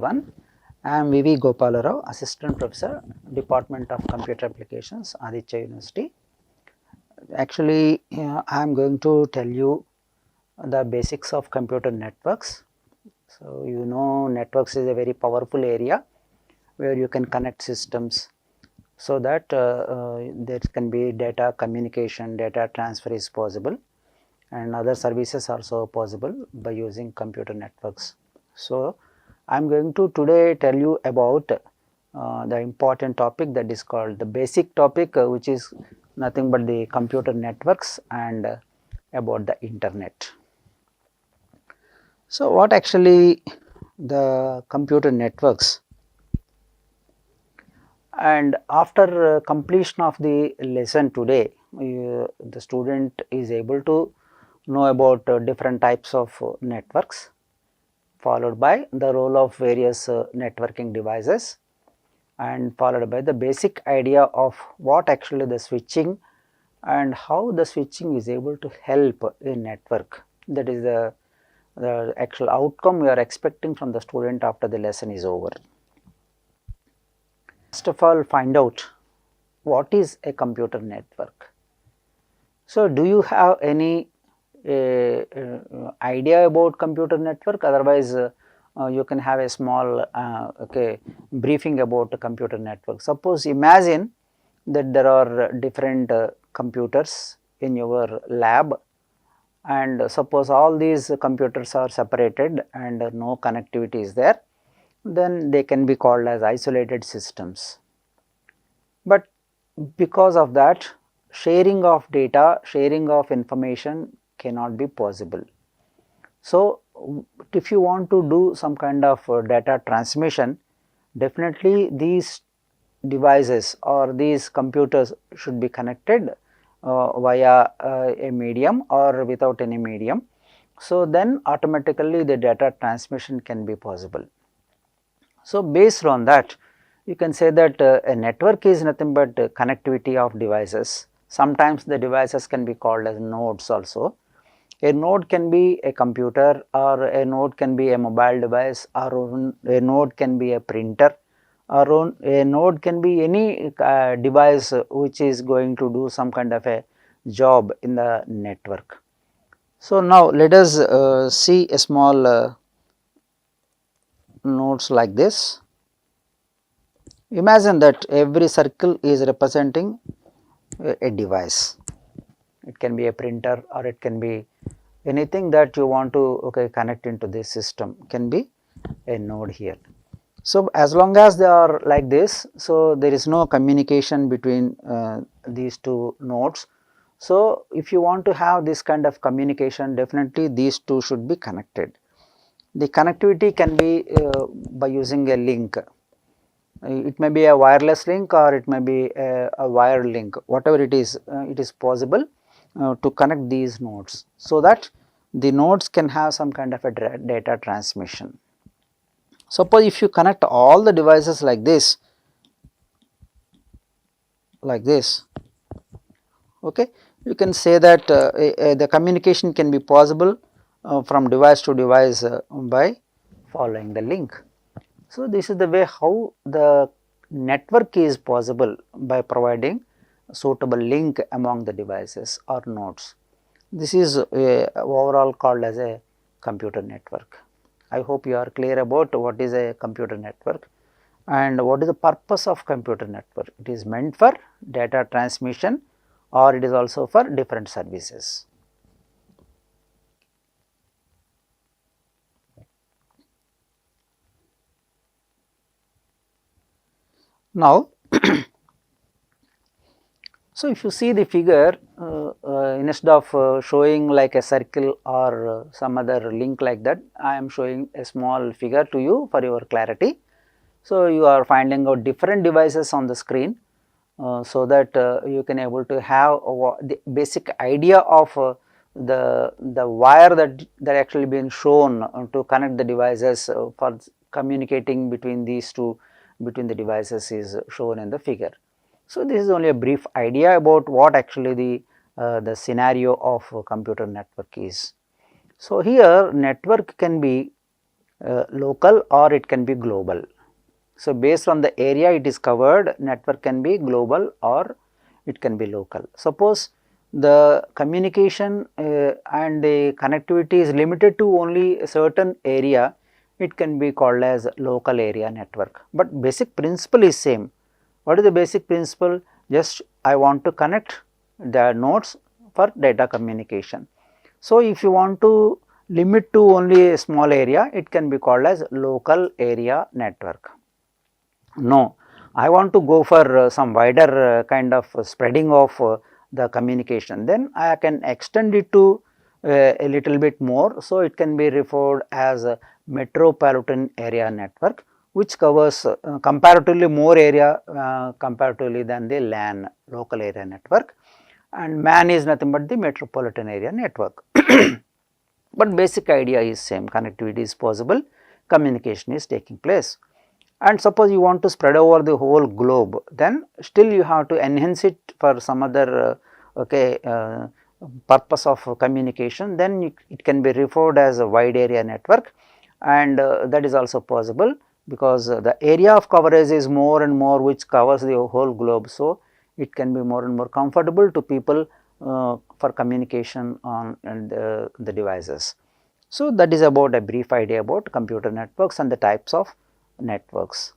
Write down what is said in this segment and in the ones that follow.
everyone. I am V.V.Gopala, Assistant Professor, Department of Computer Applications, Aditya University. Actually, I am going to tell you the basics of computer networks. So, you know, networks is a very powerful area where you can connect systems so that there can be data communication, data transfer is possible, and other services are also possible by using computer networks. So, I am going to today tell you about the important topic that is called the basic topic, which is nothing but the computer networks and about the internet. So, what actually the computer networks? And after completion of the lesson today, the student is able to know about different types of networks, followed by the role of various networking devices, and followed by the basic idea of what actually the switching and how the switching is able to help a network. That is the actual outcome we are expecting from the student after the lesson is over. First of all, find out what is a computer network. So, do you have any idea about computer network? Otherwise, you can have a small briefing about the computer network. Suppose imagine that there are different computers in your lab, and suppose all these computers are separated and no connectivity is there, then they can be called as isolated systems. But because of that, sharing of data, sharing of information cannot be possible. So, if you want to do some kind of data transmission, definitely these devices or these computers should be connected via a medium or without any medium. So, then automatically the data transmission can be possible. So, based on that, you can say that a network is nothing but connectivity of devices. Sometimes the devices can be called as nodes also. A node can be a computer, or a node can be a mobile device, or a node can be a printer, or a node can be any device which is going to do some kind of a job in the network. So, now let us see a small nodes like this. Imagine that every circle is representing a device. It can be a printer, or it can be anything that you want to connect into this system, can be a node here. So, as long as they are like this, so there is no communication between these two nodes. So, if you want to have this kind of communication, definitely these two should be connected. The connectivity can be by using a link. It may be a wireless link, or it may be a wired link, whatever it is possible to connect these nodes, so that the nodes can have some kind of a data transmission. Suppose if you connect all the devices like this, okay, you can say that the communication can be possible from device to device by following the link. So, this is the way how the network is possible, by providing a suitable link among the devices or nodes. This is overall called as a computer network. I hope you are clear about what is a computer network and what is the purpose of computer network. It is meant for data transmission, or it is also for different services. Now, so if you see the figure, instead of showing like a circle or some other link like that, I am showing a small figure to you for your clarity. So, you are finding out different devices on the screen, so that you can able to have the basic idea of the wire that actually been shown to connect the devices for communicating between these two, between the devices, is shown in the figure. So, this is only a brief idea about what actually the scenario of a computer network is. So, here network can be local or it can be global. So, based on the area it is covered, network can be global or it can be local. Suppose the communication and the connectivity is limited to only a certain area, it can be called as local area network, but basic principle is same. What is the basic principle? Just I want to connect the nodes for data communication. So, if you want to limit to only a small area, it can be called as local area network. No, I want to go for some wider kind of spreading of the communication, then I can extend it to a little bit more. So, it can be referred as a metropolitan area network, which covers comparatively more area comparatively than the LAN, local area network, and MAN is nothing but the metropolitan area network. But basic idea is same, connectivity is possible, communication is taking place. And suppose you want to spread over the whole globe, then still you have to enhance it for some other purpose of communication, then it can be referred as a wide area network, and that is also possible because the area of coverage is more and more, which covers the whole globe. So, it can be more and more comfortable to people for communication on the devices. So, that is about a brief idea about computer networks and the types of networks.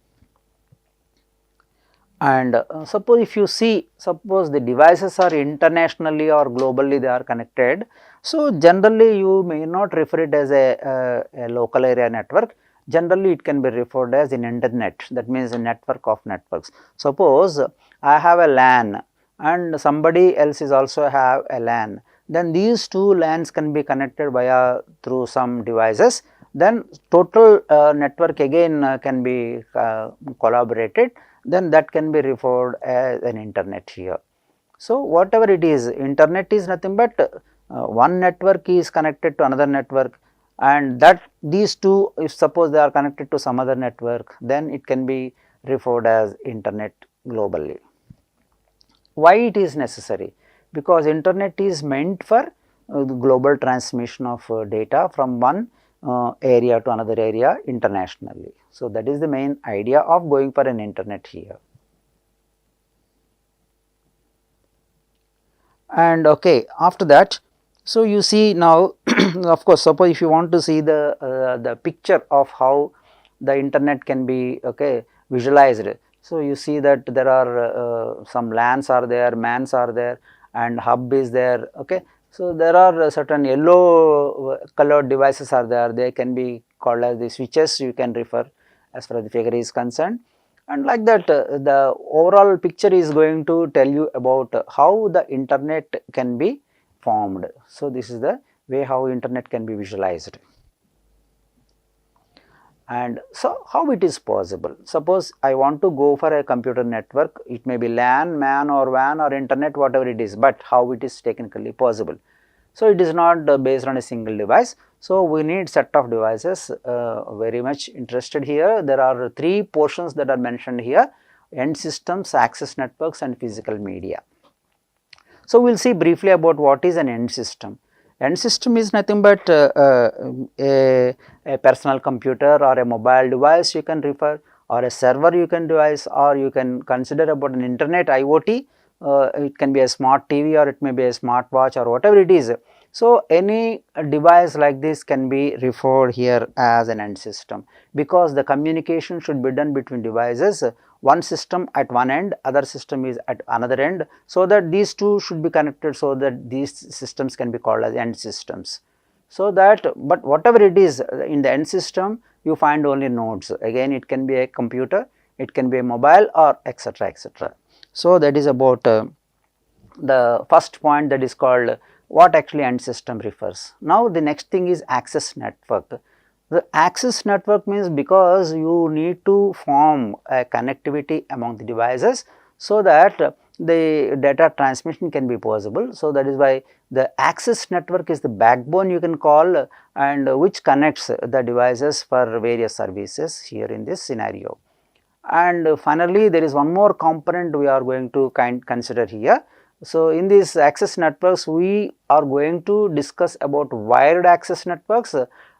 And suppose if you see, suppose the devices are internationally or globally they are connected. So, generally you may not refer it as a local area network, generally it can be referred as an internet, that means a network of networks. Suppose I have a LAN and somebody else is also have a LAN, then these two LANs can be connected via through some devices, then total network again can be collaborated, then that can be referred as an internet here. So, whatever it is, internet is nothing but one network is connected to another network, and that these two, if suppose they are connected to some other network, then it can be referred as internet globally. Why it is necessary? Because internet is meant for the global transmission of data from one area to another area internationally. So, that is the main idea of going for an internet here. And after that, so you see now of course, suppose if you want to see the picture of how the internet can be visualized. So, you see that there are some LANs are there, MANs are there, and hub is there. So, there are certain yellow colored devices are there, they can be called as the switches, you can refer as far as the figure is concerned, and like that the overall picture is going to tell you about how the internet can be formed. So, this is the way how internet can be visualized. And so, how it is possible? Suppose I want to go for a computer network, it may be LAN, MAN or WAN or internet, whatever it is, but how it is technically possible. So, it is not based on a single device. So, we need set of devices, very much interested here. There are three portions that are mentioned here: end systems, access networks and physical media. So, we will see briefly about what is an end system. End system is nothing but a personal computer or a mobile device you can refer, or a server you can device, or you can consider about an internet IoT, it can be a smart TV or it may be a smart watch or whatever it is. So, any device like this can be referred here as an end system, because the communication should be done between devices, one system at one end, other system is at another end. So, that these two should be connected, so that these systems can be called as end systems. So, that but whatever it is in the end system, you find only nodes, again it can be a computer, it can be a mobile or etc., etc. So, that is about the first point, that is called what actually end system refers. Now, the next thing is access network. The access network means, because you need to form a connectivity among the devices, so that the data transmission can be possible. So, that is why the access network is the backbone you can call, and which connects the devices for various services here in this scenario. And finally, there is one more component we are going to consider here. So, in these access networks, we are going to discuss about wired access networks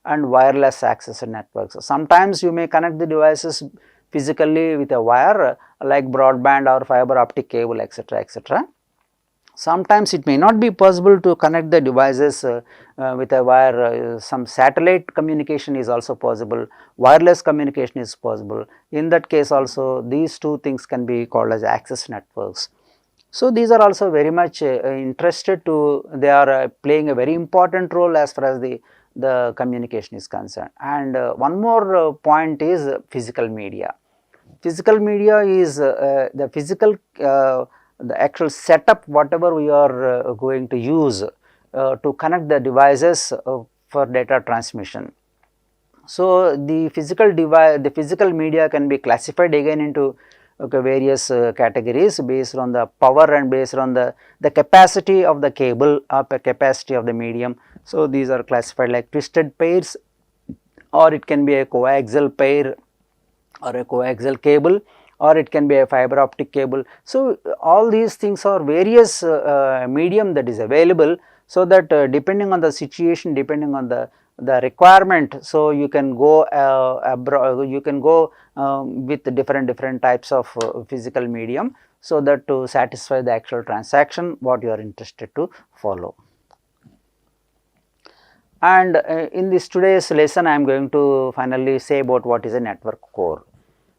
and wireless access networks. Sometimes you may connect the devices physically with a wire like broadband or fiber optic cable, etc., etc. Sometimes it may not be possible to connect the devices with a wire. Some satellite communication is also possible, wireless communication is possible. In that case also these two things can be called as access networks. So, these are also very much interested to, they are playing a very important role as far as the communication is concerned. And one more point is physical media. Physical media is the physical, the actual setup whatever we are going to use to connect the devices for data transmission. So, the physical media can be classified again into various categories based on the power and based on the capacity of the cable or capacity of the medium. So, these are classified like twisted pairs, or it can be a coaxial pair or a coaxial cable, or it can be a fiber optic cable. So, all these things are various medium that is available, so that depending on the situation, depending on the requirement, so you can go you can go with different types of physical medium, so that to satisfy the actual transaction what you are interested to follow. And in this today's lesson I am going to finally say about what is a network core.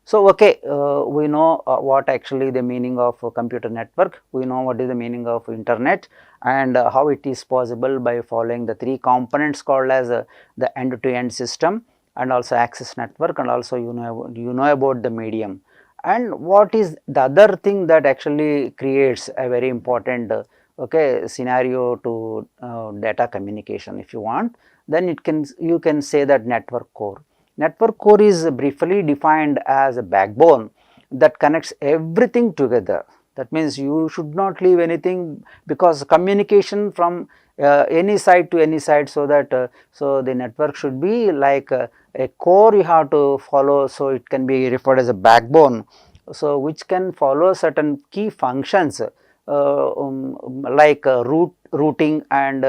So, okay, we know what actually the meaning of computer network, we know what is the meaning of internet, and how it is possible by following the three components called as the end-to-end system, and also access network, and also you know about the medium. And what is the other thing that actually creates a very important scenario to data communication, if you want, then you can say that network core. Network core is briefly defined as a backbone that connects everything together. That means you should not leave anything, because communication from any side to any side, so that so the network should be like a core you have to follow. So, it can be referred as a backbone, so which can follow certain key functions like routing and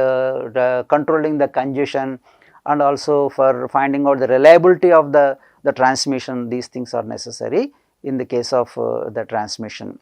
controlling the congestion, and also for finding out the reliability of the transmission. These things are necessary in the case of the transmission.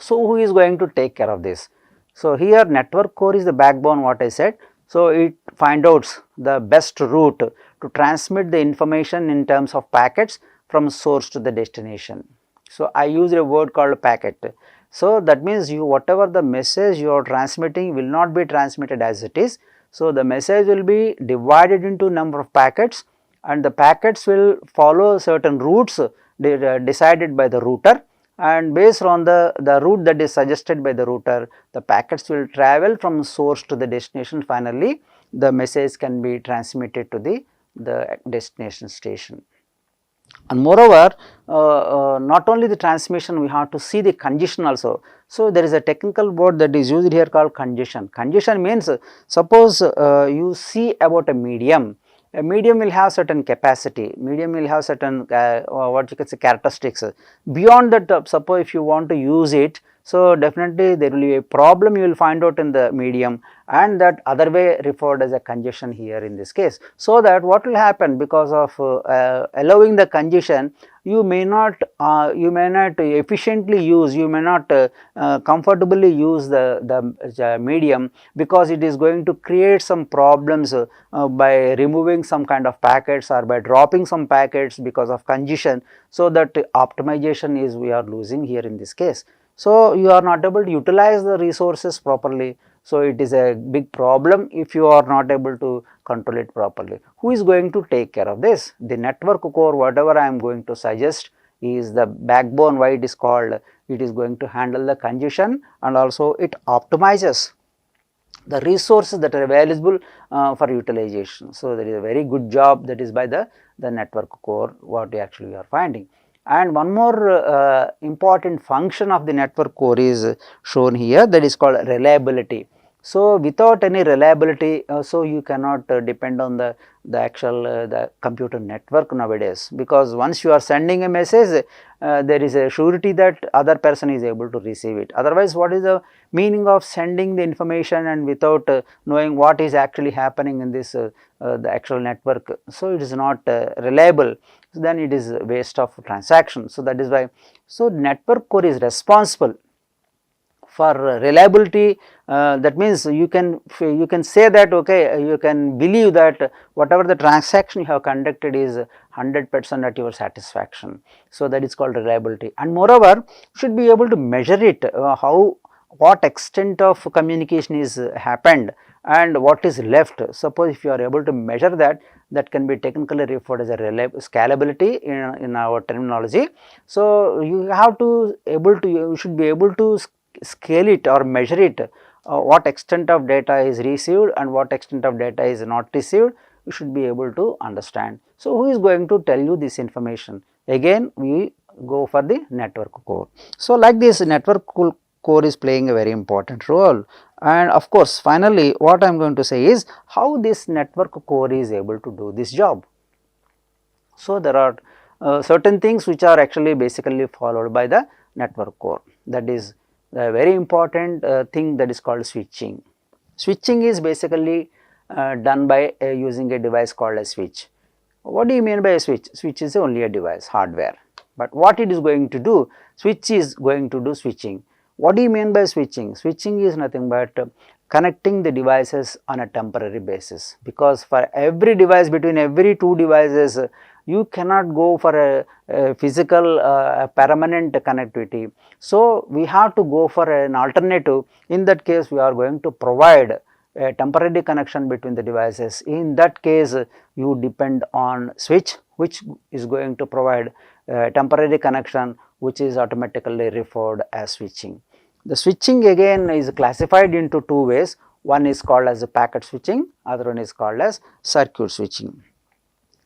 So, who is going to take care of this? So, here network core is the backbone, what I said. So, it finds out the best route to transmit the information in terms of packets from source to the destination. So, I use a word called packet. So, that means whatever the message you are transmitting will not be transmitted as it is. So, the message will be divided into number of packets, and the packets will follow certain routes decided by the router, and based on the route that is suggested by the router, the packets will travel from source to the destination. Finally, the message can be transmitted to the destination station. And moreover, not only the transmission, we have to see the congestion also. So, there is a technical word that is used here called congestion. Congestion means, suppose you see about a medium will have certain capacity, medium will have certain what you can say characteristics. Beyond that, suppose if you want to use it, so definitely there will be a problem you will find out in the medium, and that other way referred as a congestion here in this case. So, that what will happen, because of allowing the congestion, you may not efficiently use, you may not comfortably use the medium, because it is going to create some problems by removing some kind of packets or by dropping some packets because of congestion. So, that optimization is we are losing here in this case. So, you are not able to utilize the resources properly. So, it is a big problem if you are not able to control it properly. Who is going to take care of this? The network core, whatever I am going to suggest, is the backbone. Why it is called? It is going to handle the congestion, and also it optimizes the resources that are available for utilization. So, there is a very good job that is by the network core, what we actually are finding. And one more important function of the network core is shown here, that is called reliability. So, without any reliability, so you cannot depend on the actual the computer network nowadays, because once you are sending a message, there is a surety that other person is able to receive it. Otherwise, what is the meaning of sending the information and without knowing what is actually happening in this the actual network? So, it is not reliable. So, then it is a waste of transaction. So, that is why, so network core is responsible for reliability. That means you can say that, okay, you can believe that whatever the transaction you have conducted is 100% at your satisfaction. So, that is called reliability, and moreover you should be able to measure it, how, what extent of communication is happened and what is left. Suppose if you are able to measure that, that can be technically referred as a scalability in our terminology. So, you have to able to, you should be able to scale it or measure it, what extent of data is received and what extent of data is not received, you should be able to understand. So, who is going to tell you this information? Again we go for the network core. So, like this network core is playing a very important role, and of course, finally what I am going to say is how this network core is able to do this job. So, there are certain things which are actually basically followed by the network core, that is a very important thing, that is called switching. Switching is basically done by using a device called a switch. What do you mean by a switch? Switch is only a device, hardware, but what it is going to do? Switch is going to do switching. What do you mean by switching? Switching is nothing but connecting the devices on a temporary basis, because for every device, between every two devices, you cannot go for a physical permanent connectivity. So, we have to go for an alternative. In that case, we are going to provide a temporary connection between the devices. In that case, you depend on switch, which is going to provide a temporary connection, which is automatically referred as switching. The switching again is classified into two ways. One is called as a packet switching, other one is called as circuit switching.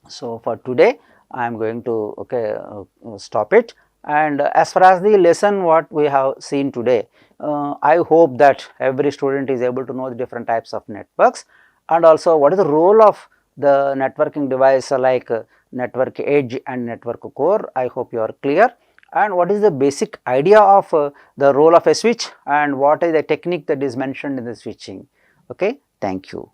So, for today I am going to stop it, and as far as the lesson what we have seen today, I hope that every student is able to know the different types of networks, and also what is the role of the networking device like network edge and network core. I hope you are clear, and what is the basic idea of the role of a switch and what is the technique that is mentioned in the switching. Okay, thank you.